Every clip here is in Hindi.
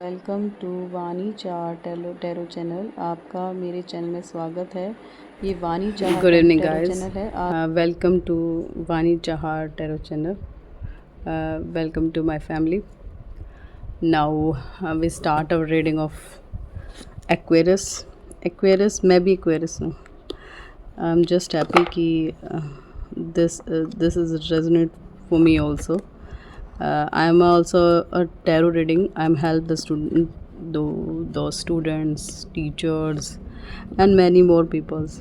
वेलकम टू वानी चाह टैरो चैनल। आपका मेरे चैनल में स्वागत है। ये वानी चाह Good evening, tarot guys. Channel है। Welcome to Vani Chahar Tarot Channel. Welcome to my family. Now we start our reading of Aquarius. Aquarius, मैं भी Aquarius हूँ. I'm just happy कि this is resonate for me also. I am also a tarot reading. I'm help the those students, teachers, and many more peoples.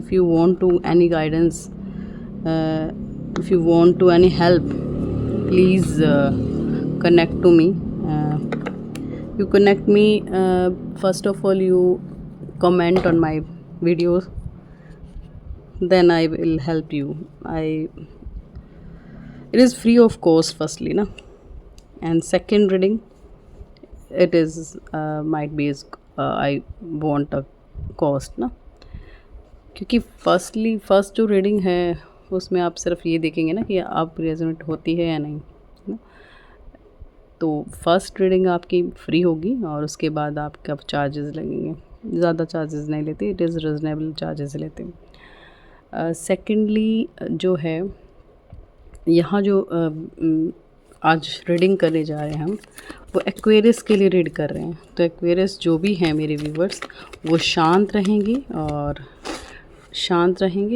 If you want to any guidance, uh, if you want to any help, please connect to me. You connect me. First of all, you comment on my videos. Then I will help you. It is free of cost. Firstly, na, and second reading it is might be is I want a cost ना, क्योंकि फर्स्ट जो रीडिंग है उसमें आप सिर्फ ये देखेंगे ना कि आप रेजोनेट होती है या नहीं ना। तो फर्स्ट रीडिंग आपकी फ्री होगी और उसके बाद आपका चार्जेस लगेंगे। ज़्यादा चार्जेस नहीं लेते, इट इज़ रीज़नेबल चार्जेस लेते हैं। सेकेंडली जो है यहाँ जो आज रीडिंग करने जा रहे हैं हम, वो एक्वेरियस के लिए रीड कर रहे हैं। तो एक्वेरियस जो भी हैं मेरे व्यूवर्स, वो शांत रहेंगे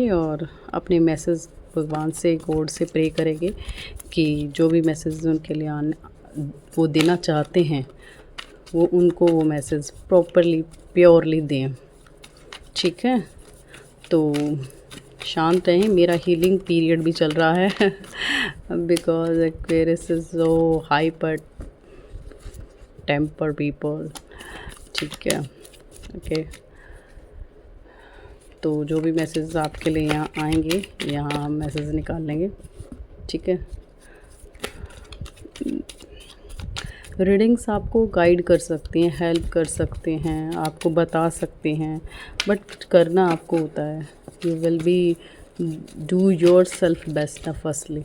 और अपने मैसेज भगवान से, गॉड से प्रे करेंगे कि जो भी मैसेज उनके लिए वो देना चाहते हैं वो उनको वो मैसेज प्रॉपरली प्योरली दें। ठीक है, तो शांत रहें। मेरा हीलिंग पीरियड भी चल रहा है because Aquarius is so hyper temper people. ठीक है, ओके। तो जो भी मैसेज आपके लिए यहाँ आएंगे, यहाँ हम मैसेज निकाल लेंगे। ठीक है, रीडिंग्स आपको गाइड कर सकती हैं, हेल्प कर सकते हैं, आपको बता सकते हैं, बट करना आपको होता है। You will be do your self best firstly.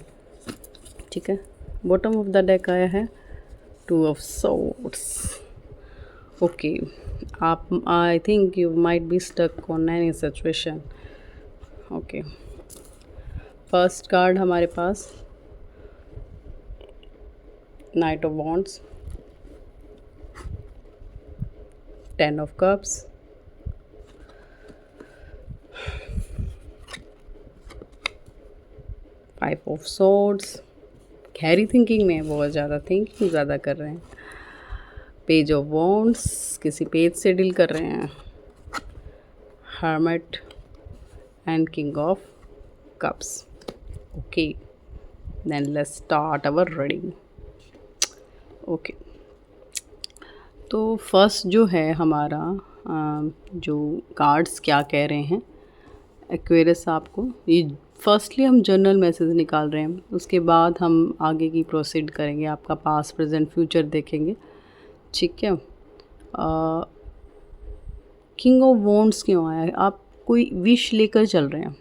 ठीक है, बॉटम ऑफ द डेक आया है 2 ऑफ सोर्ड्स। ओके, आप I think you might be stuck on any situation. Okay, first card हमारे पास knight of wands, 10 of cups, 5 of swords। गहरी थिंकिंग में बहुत ज़्यादा थिंकिंग ज़्यादा कर रहे हैं। पेज ऑफ वॉन्ड्स, किसी पेज से डील कर रहे हैं। Hermit and king of cups. Okay, then let's start our reading. Okay, तो फर्स्ट जो है हमारा जो कार्ड्स क्या कह रहे हैं एक्वेरियस आपको, ये फर्स्टली हम जनरल मैसेज निकाल रहे हैं, उसके बाद हम आगे की प्रोसीड करेंगे, आपका पास्ट प्रेजेंट फ्यूचर देखेंगे। ठीक है, किंग ऑफ वॉन्ड्स क्यों आया है? आप कोई विश लेकर चल रहे हैं,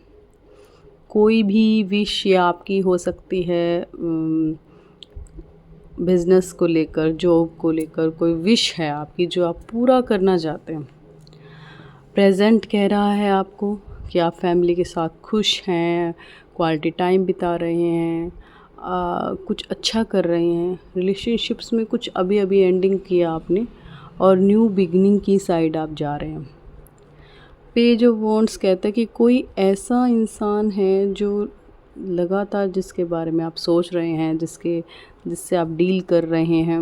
कोई भी विश या आपकी हो सकती है बिज़नेस को लेकर, जॉब को लेकर कोई विश है आपकी जो आप पूरा करना चाहते हैं। प्रेजेंट कह रहा है आपको कि आप फैमिली के साथ खुश हैं, क्वालिटी टाइम बिता रहे हैं, कुछ अच्छा कर रहे हैं, रिलेशनशिप्स में कुछ अभी अभी एंडिंग किया आपने और न्यू बिगनिंग की साइड आप जा रहे हैं। पेज ऑफ वॉन्ड्स कहता है कि कोई ऐसा इंसान है जो लगातार जिसके बारे में आप सोच रहे हैं, जिससे आप डील कर रहे हैं,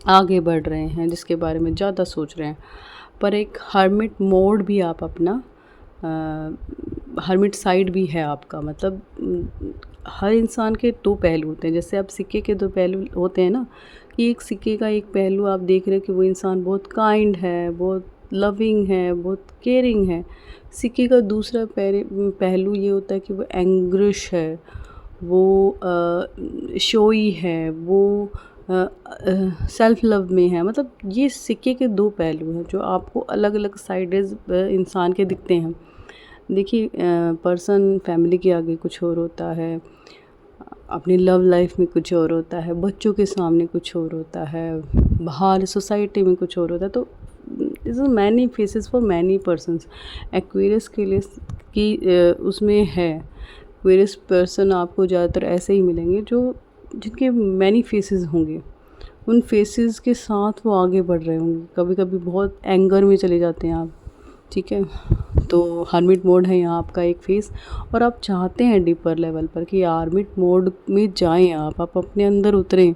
आगे बढ़ रहे हैं, जिसके बारे में ज़्यादा सोच रहे हैं, पर एक हर्मिट मोड भी आप अपना हर्मिट साइड भी है आपका। मतलब हर इंसान के 2 पहलू होते हैं। जैसे आप सिक्के के 2 पहलू होते हैं ना, कि एक सिक्के का एक पहलू आप देख रहे हैं कि वो इंसान बहुत काइंड है, बहुत लविंग है, बहुत केयरिंग है। सिक्के का दूसरा पहलू ये होता है कि वो एंग्रिश है, वो शोई है, वो सेल्फ लव में है। मतलब ये सिक्के के 2 पहलू हैं जो आपको अलग अलग साइडेज इंसान के दिखते हैं। देखिए, पर्सन फैमिली के आगे कुछ और होता है, अपनी लव लाइफ में कुछ और होता है, बच्चों के सामने कुछ और होता है, बाहर सोसाइटी में कुछ और होता है। तो is many faces for many persons. Aquarius के लिए उसमें है, एक्वेरियस पर्सन आपको ज़्यादातर ऐसे ही मिलेंगे जो जिनके मैनी फेसेस होंगे, उन फेसेस के साथ वो आगे बढ़ रहे होंगे। कभी कभी बहुत एंगर में चले जाते हैं आप, ठीक है, तो हर्मिट मोड है यहाँ आपका एक फेस, और आप चाहते हैं डीपर लेवल पर कि हर्मिट मोड में जाएं आप अपने अंदर उतरें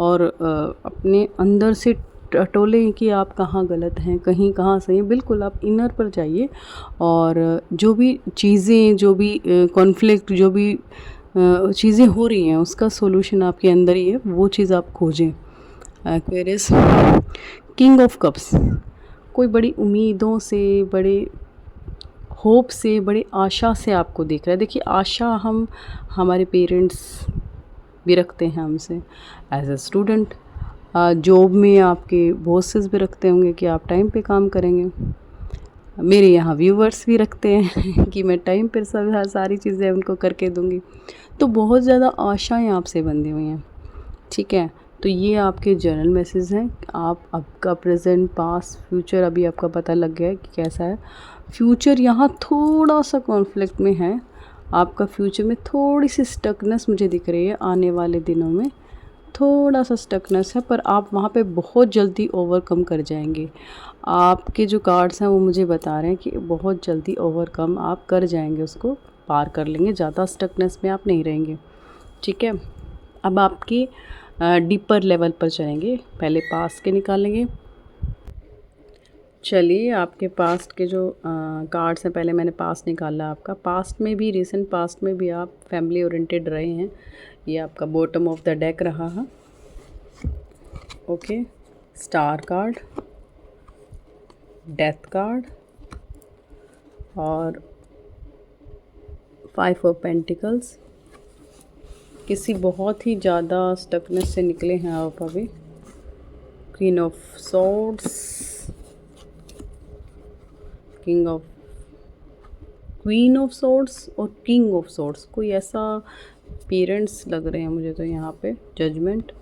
और अपने अंदर से टटोलें कि आप कहाँ गलत हैं, कहीं कहाँ सही हैं। बिल्कुल आप इनर पर जाइए और जो भी चीज़ें, जो भी कॉन्फ्लिक्ट, जो भी चीज़ें हो रही हैं उसका सॉल्यूशन आपके अंदर ही है, वो चीज़ आप खोजें। एक्वेरियस किंग ऑफ कप्स, कोई बड़ी उम्मीदों से, बड़े होप से, बड़ी आशा से आपको देख रहा है। देखिए आशा हम हमारे पेरेंट्स भी रखते हैं हमसे, एज अ स्टूडेंट जॉब में आपके बॉसेस भी रखते होंगे कि आप टाइम पे काम करेंगे। मेरे यहाँ व्यूवर्स भी रखते हैं कि मैं टाइम पर सब सारी चीज़ें उनको करके दूँगी। तो बहुत ज़्यादा आशाएं आपसे बंधी हुई हैं, ठीक है। तो ये आपके जर्नल मैसेज हैं। आप आपका प्रेजेंट, पास्ट, फ्यूचर अभी आपका पता लग गया है कि कैसा है। फ्यूचर यहाँ थोड़ा सा कॉन्फ्लिक्ट में है, आपका फ्यूचर में थोड़ी सी स्टकनेस मुझे दिख रही है। आने वाले दिनों में थोड़ा सा स्टकनेस है, पर आप वहाँ पे बहुत जल्दी ओवरकम कर जाएंगे। आपके जो कार्ड्स हैं वो मुझे बता रहे हैं कि बहुत जल्दी ओवरकम आप कर जाएंगे, उसको पार कर लेंगे, ज़्यादा स्टकनेस में आप नहीं रहेंगे, ठीक है। अब आपकी डीपर लेवल पर चलेंगे, पहले पास्ट के निकालेंगे। चलिए आपके पास्ट के जो कार्ड्स हैं, पहले मैंने पास्ट निकाला आपका। पास्ट में भी, रिसेंट पास्ट में भी आप फैमिली ओरिएंटेड रहे हैं। ये आपका बॉटम ऑफ द डेक रहा है, okay. Star card, death card और 5 ऑफ पेंटिकल्स। किसी बहुत ही ज़्यादा स्टकनेस से निकले हैं आप अभी। Queen of swords, queen of swords और किंग ऑफ सॉर्ड्स। कोई ऐसा पेरेंट्स लग रहे हैं मुझे तो यहाँ पे। जजमेंट,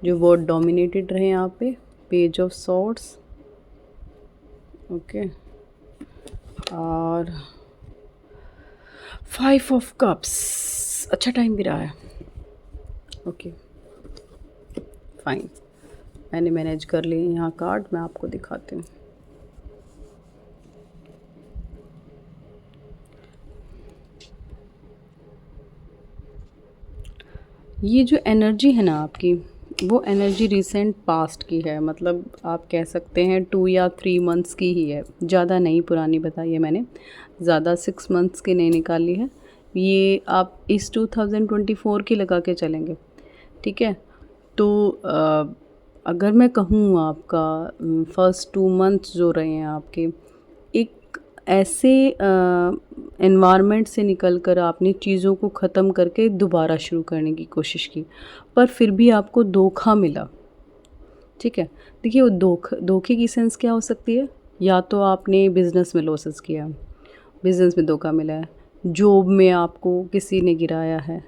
जो वर्ड डोमिनेटेड रहे यहाँ पे। पेज ऑफ सॉर्ड्स, ओके, और 5 ऑफ कप्स। अच्छा टाइम भी रहा है, ओके फाइन। मैंने मैनेज कर लिए यहाँ कार्ड, मैं आपको दिखाती हूँ। ये जो एनर्जी है ना आपकी, वो एनर्जी रिसेंट पास्ट की है। मतलब आप कह सकते हैं 2 या 3 मंथ्स की ही है, ज़्यादा नहीं पुरानी बताई है मैंने, ज़्यादा 6 मंथ्स की नहीं निकाली है। ये आप इस 2024 की लगा के चलेंगे, ठीक है। तो अगर मैं कहूँ आपका फर्स्ट 2 मंथ्स जो रहे हैं आपके, एक ऐसे एनवायरनमेंट से निकलकर आपने चीज़ों को ख़त्म करके दोबारा शुरू करने की कोशिश की, पर फिर भी आपको धोखा मिला, ठीक है। देखिए वो धोखे की सेंस क्या हो सकती है? या तो आपने बिज़नेस में लॉसेस किया, बिज़नेस में धोखा मिला है, जॉब में आपको किसी ने गिराया है,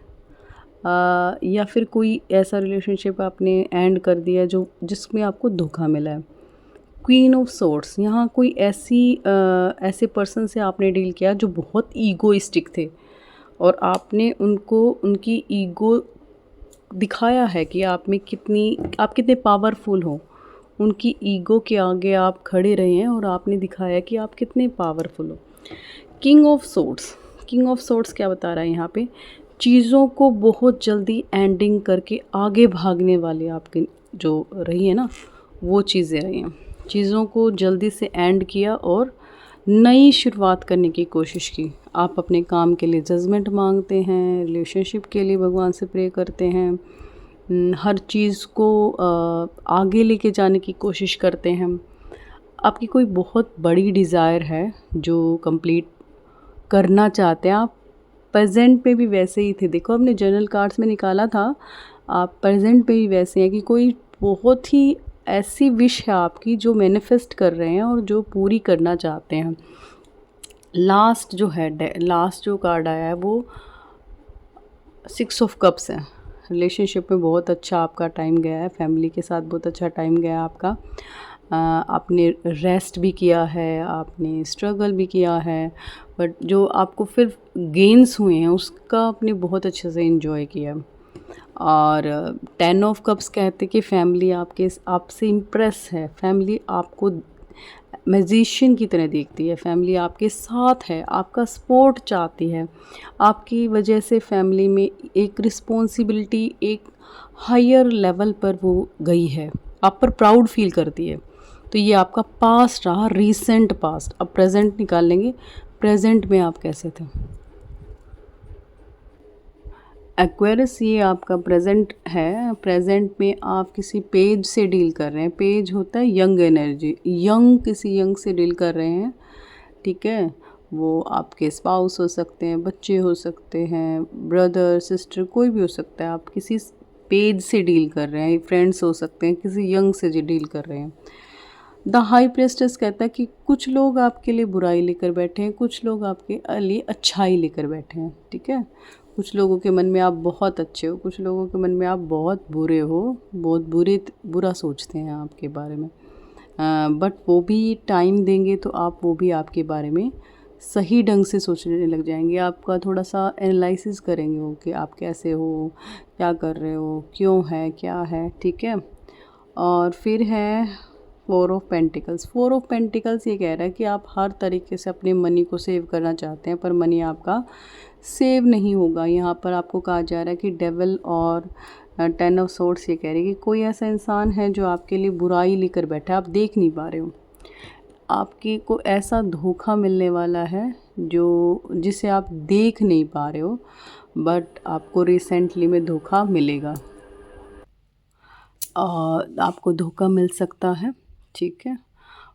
या फिर कोई ऐसा रिलेशनशिप आपने एंड कर दिया जो जिसमें आपको धोखा मिला है। क्वीन ऑफ सोर्ड्स, यहाँ कोई ऐसे पर्सन से आपने डील किया जो बहुत ईगोइस्टिक थे और आपने उनको उनकी ईगो दिखाया है कि आप कितने पावरफुल हो। उनकी ईगो के आगे आप खड़े रहे हैं और आपने दिखाया कि आप कितने पावरफुल हो। किंग ऑफ सोर्ड्स क्या बता रहा है यहाँ पे? चीज़ों को बहुत जल्दी एंडिंग करके आगे भागने वाले आपके जो रही है ना, वो चीज़ें रही हैं। चीज़ों को जल्दी से एंड किया और नई शुरुआत करने की कोशिश की। आप अपने काम के लिए जजमेंट मांगते हैं, रिलेशनशिप के लिए भगवान से प्रे करते हैं, हर चीज़ को आगे लेके जाने की कोशिश करते हैं। आपकी कोई बहुत बड़ी डिज़ायर है जो कंप्लीट करना चाहते हैं आप। प्रेजेंट में भी वैसे ही थे, देखो आपने जर्नल कार्ड्स में निकाला था, आप प्रेजेंट में भी वैसे हैं कि कोई बहुत ही ऐसी विश है आपकी जो मैनिफेस्ट कर रहे हैं और जो पूरी करना चाहते हैं। लास्ट जो कार्ड आया है वो सिक्स ऑफ कप्स है। रिलेशनशिप में बहुत अच्छा आपका टाइम गया है, फैमिली के साथ बहुत अच्छा टाइम गया है आपका। आपने रेस्ट भी किया है, आपने स्ट्रगल भी किया है, बट जो आपको फिर गेन्स हुए हैं उसका आपने बहुत अच्छे से एंजॉय किया। और 10 ऑफ कप्स कहते कि फैमिली आपसे इम्प्रेस है, फैमिली आपको मैजिशियन की तरह देखती है, फैमिली आपके साथ है, आपका सपोर्ट चाहती है। आपकी वजह से फैमिली में एक रिस्पॉन्सिबिलिटी एक हायर लेवल पर वो गई है, आप पर प्राउड फील करती है। तो ये आपका पास्ट रहा, रीसेंट पास्ट। अब प्रेजेंट निकाल लेंगे, प्रेजेंट में आप कैसे थे। एक्वेरियस ये आपका प्रेजेंट है। प्रेजेंट में आप किसी पेज से डील कर रहे हैं। पेज होता है यंग एनर्जी, किसी यंग से डील कर रहे हैं, ठीक है। वो आपके स्पाउस हो सकते हैं, बच्चे हो सकते हैं, ब्रदर सिस्टर, कोई भी हो सकता है। आप किसी पेज से डील कर रहे हैं, फ्रेंड्स हो सकते हैं, किसी यंग से जो डील कर रहे हैं। द हाई प्रेस्टेस कहता है कि कुछ लोग आपके लिए बुराई लेकर बैठे हैं, कुछ लोग आपके लिए अच्छाई लेकर बैठे हैं, ठीक है। कुछ लोगों के मन में आप बहुत अच्छे हो, कुछ लोगों के मन में आप बहुत बुरे हो, बहुत बुरा सोचते हैं आपके बारे में। बट वो भी टाइम देंगे तो आप वो भी आपके बारे में सही ढंग से सोचने लग जाएंगे। आपका थोड़ा सा एनालिसिस करेंगे वो कि आप कैसे हो, क्या कर रहे हो, क्यों है, क्या है, ठीक है। और फिर है four of pentacles. Four of pentacles ये कह रहा है कि आप हर तरीके से अपने मनी को सेव करना चाहते हैं, पर मनी आपका सेव नहीं होगा। यहाँ पर आपको कहा जा रहा है कि डेविल और 10 ऑफ सोर्ड्स ये कह रही है कि कोई ऐसा इंसान है जो आपके लिए बुराई लेकर बैठा है, आप देख नहीं पा रहे हो। आपकी को ऐसा धोखा मिलने वाला है जो जिसे आप देख नहीं पा रहे हो, बट आपको रिसेंटली में धोखा मिलेगा। आपको धोखा मिल सकता है, ठीक है।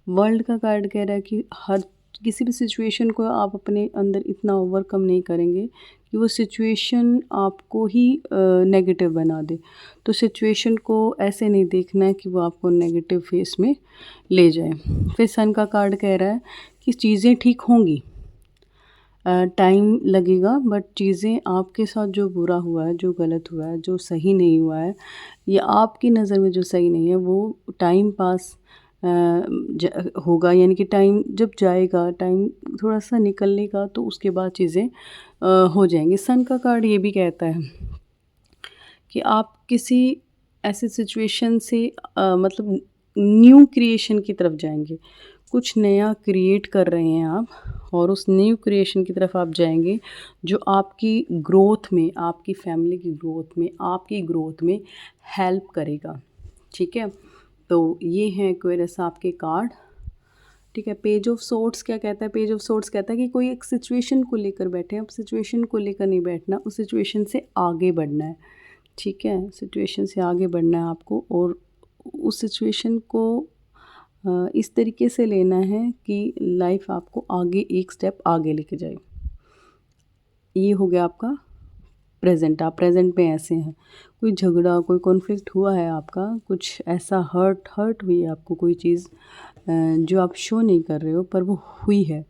वर्ल्ड का कार्ड कह रहा है कि हर किसी भी सिचुएशन को आप अपने अंदर इतना ओवरकम नहीं करेंगे कि वो सिचुएशन आपको ही नेगेटिव बना दे। तो सिचुएशन को ऐसे नहीं देखना है कि वो आपको नेगेटिव फेस में ले जाए। फिर सन का कार्ड कह रहा है कि चीज़ें ठीक होंगी, टाइम लगेगा, बट चीज़ें आपके साथ जो बुरा हुआ है, जो गलत हुआ है, जो सही नहीं हुआ है, या आपकी नज़र में जो सही नहीं है, वो टाइम पास होगा। यानी कि टाइम जब जाएगा, टाइम थोड़ा सा निकलने का, तो उसके बाद चीज़ें हो जाएंगी। सन का कार्ड ये भी कहता है कि आप किसी ऐसे सिचुएशन से मतलब न्यू क्रिएशन की तरफ जाएंगे। कुछ नया क्रिएट कर रहे हैं आप, और उस न्यू क्रिएशन की तरफ आप जाएंगे जो आपकी ग्रोथ में, आपकी फैमिली की ग्रोथ में, आपकी ग्रोथ में हेल्प करेगा, ठीक है। तो ये हैं एक्वेरियस आपके कार्ड, ठीक है। पेज ऑफ सोर्ड्स क्या कहता है? पेज ऑफ सोर्ड्स कहता है कि कोई एक सिचुएशन को लेकर बैठे हैं, अब सिचुएशन को लेकर नहीं बैठना, उस सिचुएशन से आगे बढ़ना है, ठीक है। सिचुएशन से आगे बढ़ना है आपको, और उस सिचुएशन को इस तरीके से लेना है कि लाइफ आपको आगे एक स्टेप आगे लेके जाए। ये हो गया आपका प्रेजेंट। आप प्रेजेंट में ऐसे हैं, कोई झगड़ा, कोई कॉन्फ्लिक्ट हुआ है आपका, कुछ ऐसा हर्ट हुई है आपको, कोई चीज़ जो आप शो नहीं कर रहे हो पर वो हुई है,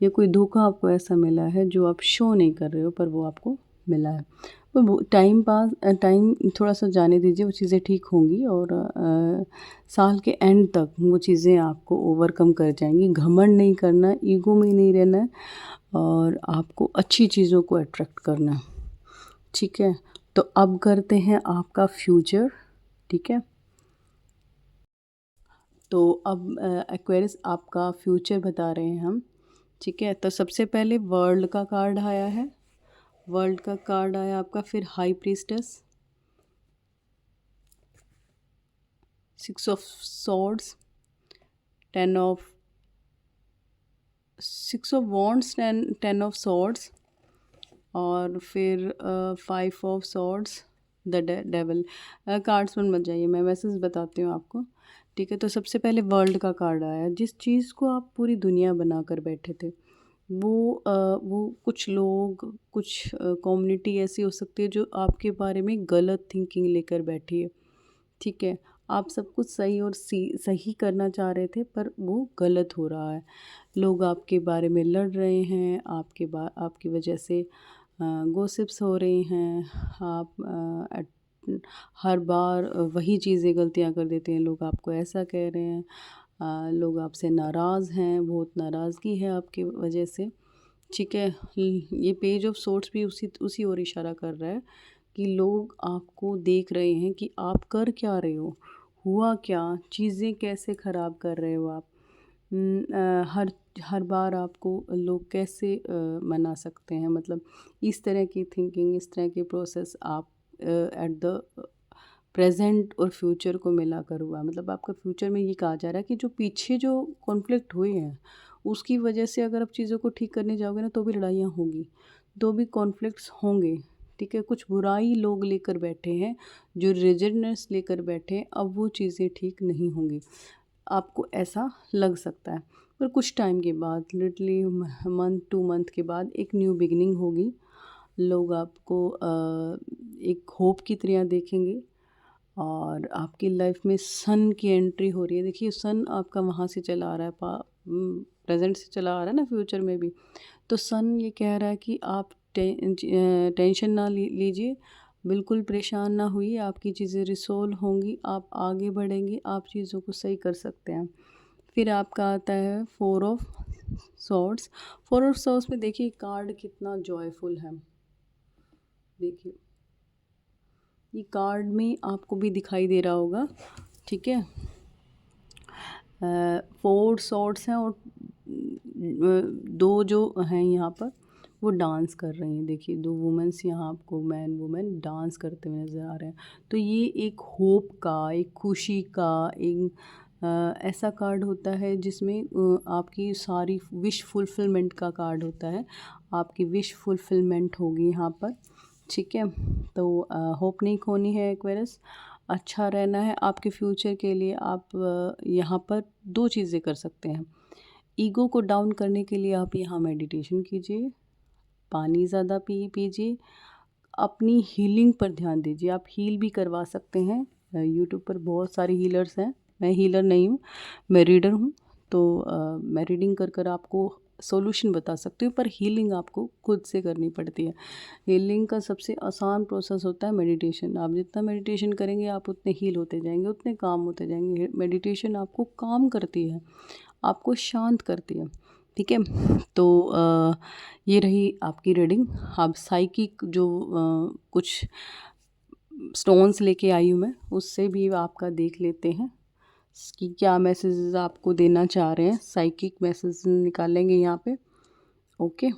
या कोई धोखा आपको ऐसा मिला है जो आप शो नहीं कर रहे हो पर वो आपको मिला है। तो वो टाइम थोड़ा सा जाने दीजिए, वो चीज़ें ठीक होंगी, और साल के एंड तक वो चीज़ें आपको ओवरकम कर जाएंगी। घमंड नहीं करना, ईगो में नहीं रहना है, और आपको अच्छी चीज़ों को अट्रैक्ट करना है, ठीक है। तो अब करते हैं आपका फ्यूचर, ठीक है। तो अब एक्वेरियस आपका फ्यूचर बता रहे हैं हम, ठीक है। तो सबसे पहले वर्ल्ड का कार्ड आया है, वर्ल्ड का कार्ड आया आपका। फिर high priestess, 6 of swords, 10 of 6 of wands, 10 of swords, और फिर 5 of swords, the devil. Cards पर मत जाइए, मैं मैसेज बताती हूँ आपको, ठीक है। तो सबसे पहले वर्ल्ड का कार्ड आया। जिस चीज़ को आप पूरी दुनिया बना कर बैठे थे, वो कुछ लोग, कुछ कम्युनिटी ऐसी हो सकती है जो आपके बारे में गलत थिंकिंग लेकर बैठी है, ठीक है। आप सब कुछ सही और सही करना चाह रहे थे, पर वो गलत हो रहा है। लोग आपके बारे में लड़ रहे हैं, आपकी वजह से गॉसिप्स हो रही हैं, आप हर बार वही चीज़ें गलतियाँ कर देते हैं, लोग आपको ऐसा कह रहे हैं, लोग आपसे नाराज़ हैं, बहुत नाराज़गी है आपकी वजह से, ठीक है। ये पेज ऑफ सोर्ट्स भी उसी उसी ओर इशारा कर रहा है कि लोग आपको देख रहे हैं कि आप कर क्या रहे हो, हुआ क्या, चीज़ें कैसे ख़राब कर रहे हो आप। हर हर बार आपको लोग कैसे मना सकते हैं, मतलब इस तरह की थिंकिंग, इस तरह की प्रोसेस आप एट द प्रेजेंट और फ्यूचर को मिलाकर हुआ। मतलब आपका फ्यूचर में ये कहा जा रहा है कि जो पीछे जो कॉन्फ्लिक्ट हुए हैं उसकी वजह से अगर आप चीज़ों को ठीक करने जाओगे ना तो भी लड़ाइयाँ होंगी, तो भी कॉन्फ्लिक्ट्स होंगे, ठीक है। कुछ बुराई लोग लेकर बैठे हैं, जो रिजिडनेस लेकर बैठे हैं, अब वो चीज़ें ठीक नहीं होंगी, आपको ऐसा लग सकता है। पर कुछ टाइम के बाद, लिटरली मंथ 2 मंथ के बाद एक न्यू बिगिनिंग होगी। लोग आपको एक होप की तरह देखेंगे और आपकी लाइफ में सन की एंट्री हो रही है। देखिए सन आपका वहाँ से चला आ रहा है, प्रेजेंट से चला आ रहा है ना, फ्यूचर में भी। तो सन ये कह रहा है कि आप टेंशन ना लीजिए, बिल्कुल परेशान ना हुई, आपकी चीज़ें रिसोल्व होंगी, आप आगे बढ़ेंगे, आप चीज़ों को सही कर सकते हैं। फिर आपका आता है 4 ऑफ सॉर्ड्स। 4 ऑफ सॉर्ड्स में देखिए कार्ड कितना जॉयफुल है, देखिए ये कार्ड में आपको भी दिखाई दे रहा होगा, ठीक है। 4 सॉर्ड्स हैं और 2 जो हैं यहाँ पर वो डांस कर रही हैं। देखिए 2 वुमेन्स यहाँ आपको, मैन वुमेन डांस करते हुए नज़र आ रहे हैं। तो ये एक होप का, एक खुशी का, एक ऐसा कार्ड होता है जिसमें आपकी सारी विश फुलफिलमेंट का कार्ड होता है। आपकी विश फुलफिलमेंट होगी यहाँ पर, ठीक है। तो होप नहीं खोनी है एक्वेरियस, अच्छा रहना है आपके फ्यूचर के लिए। आप यहाँ पर 2 चीज़ें कर सकते हैं। ईगो को डाउन करने के लिए आप यहाँ मेडिटेशन कीजिए, पानी ज़्यादा पीजिए, अपनी हीलिंग पर ध्यान दीजिए। आप हील भी करवा सकते हैं, यूट्यूब पर बहुत सारे हीलर्स हैं। मैं हीलर नहीं हूँ, मैं रीडर हूँ, तो मैं रीडिंग कर आपको सॉल्यूशन बता सकती हूँ, पर हीलिंग आपको खुद से करनी पड़ती है। हीलिंग का सबसे आसान प्रोसेस होता है मेडिटेशन। आप जितना मेडिटेशन करेंगे आप उतने हील होते जाएंगे, उतने काम होते जाएंगे। मेडिटेशन आपको काम करती है, आपको शांत करती है, ठीक है। तो ये रही आपकी रीडिंग। अब साइकिक जो कुछ स्टोन्स लेके आई हूँ मैं, उससे भी आपका देख लेते हैं कि क्या मैसेजेस आपको देना चाह रहे हैं। साइकिक मैसेज निकालेंगे यहाँ पे, ओके।